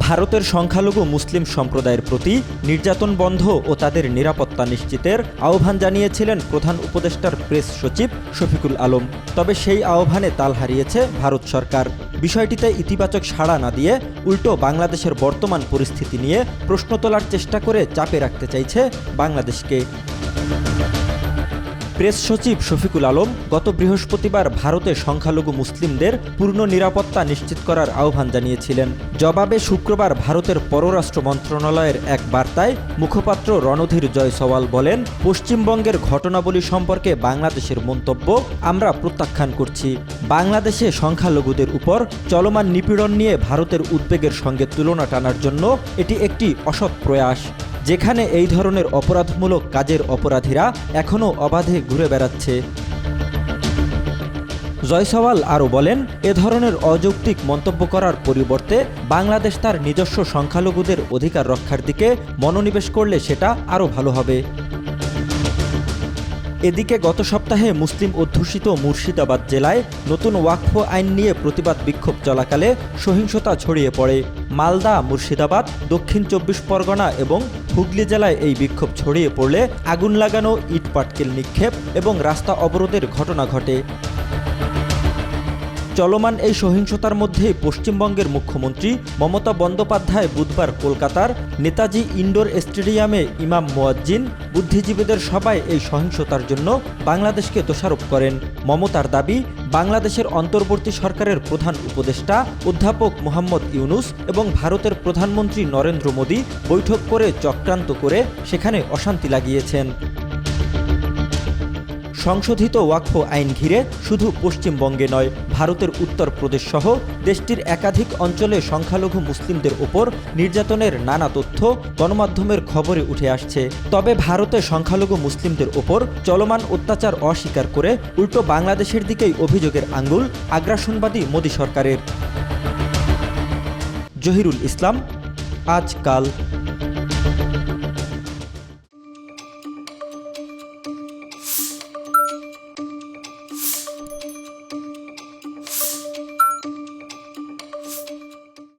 ভারতের সংখ্যালঘু মুসলিম সম্প্রদায়ের প্রতি নির্যাতন বন্ধ ও তাদের নিরাপত্তা নিশ্চিতের আহ্বান জানিয়েছিলেন প্রধান উপদেষ্টার প্রেস সচিব শফিকুল আলম। তবে সেই আহ্বানে তাল হারিয়েছে ভারত সরকার। বিষয়টিতে ইতিবাচক সাড়া না দিয়ে উল্টো বাংলাদেশের বর্তমান পরিস্থিতি নিয়ে প্রশ্ন তোলার চেষ্টা করে চাপে রাখতে চাইছে বাংলাদেশকে। প্রেস সচিব শফিকুল আলম গত বৃহস্পতিবার ভারতে সংখ্যালঘু মুসলিমদের পূর্ণ নিরাপত্তা নিশ্চিত করার আহ্বান জানিয়েছিলেন। জবাবে শুক্রবার ভারতের পররাষ্ট্র মন্ত্রণালয়ের এক বার্তায় মুখপাত্র রণধীর জয়সওয়াল বলেন, পশ্চিমবঙ্গের ঘটনাবলী সম্পর্কে বাংলাদেশের মন্তব্য আমরা প্রত্যাখ্যান করছি। বাংলাদেশে সংখ্যালঘুদের উপর চলমান নিপীড়ন নিয়ে ভারতের উদ্বেগের সঙ্গে তুলনা টানার জন্য এটি একটি অসৎ প্রয়াস, যেখানে এই ধরনের অপরাধমূলক কাজের অপরাধীরা এখনও অবাধে ঘুরে বেড়াচ্ছে। জয়সওয়াল আরও বলেন, এ ধরনের অযৌক্তিক মন্তব্য করার পরিবর্তে বাংলাদেশ তার নিজস্ব সংখ্যালঘুদের অধিকার রক্ষার দিকে মনোনিবেশ করলে সেটা আরও ভালো হবে। এদিকে গত সপ্তাহে মুসলিম অধ্যুষিত মুর্শিদাবাদ জেলায় নতুন ওয়াকফ আইন নিয়ে প্রতিবাদ বিক্ষোভ চলাকালে সহিংসতা ছড়িয়ে পড়ে। মালদা, মুর্শিদাবাদ, দক্ষিণ 24 পরগনা এবং হুগলি জেলায় এই বিক্ষোভ ছড়িয়ে পড়লে আগুন লাগানো, ইট পাটকেল নিক্ষেপ এবং রাস্তা অবরোধের ঘটনা ঘটে। চলমান এই সহিংসতার মধ্যেই পশ্চিমবঙ্গের মুখ্যমন্ত্রী মমতা বন্দ্যোপাধ্যায় বুধবার কলকাতার নেতাজি ইনডোর স্টেডিয়ামে ইমাম মুয়াজ্জিন, বুদ্ধিজীবীদের সভায় এই সহিংসতার জন্য বাংলাদেশকে দোষারোপ করেন। মমতার দাবি, বাংলাদেশের অন্তর্বর্তী সরকারের প্রধান উপদেষ্টা অধ্যাপক মোহাম্মদ ইউনুস এবং ভারতের প্রধানমন্ত্রী নরেন্দ্র মোদী বৈঠক করে চক্রান্ত করে সেখানে অশান্তি লাগিয়েছেন। সংশোধিত ওয়াকফ আইন ঘিরে শুধু পশ্চিমবঙ্গে নয়, ভারতের উত্তরপ্রদেশ সহ দেশটির একাধিক অঞ্চলে সংখ্যালঘু মুসলিমদের ওপর নির্যাতনের নানা তথ্য গণমাধ্যমের খবরে উঠে আসছে। তবে ভারতে সংখ্যালঘু মুসলিমদের ওপর চলমান অত্যাচার অস্বীকার করে উল্টো বাংলাদেশের দিকেই অভিযোগের আঙ্গুল আগ্রাসনবাদী মোদী সরকারের। জহিরুল ইসলাম, আজকাল।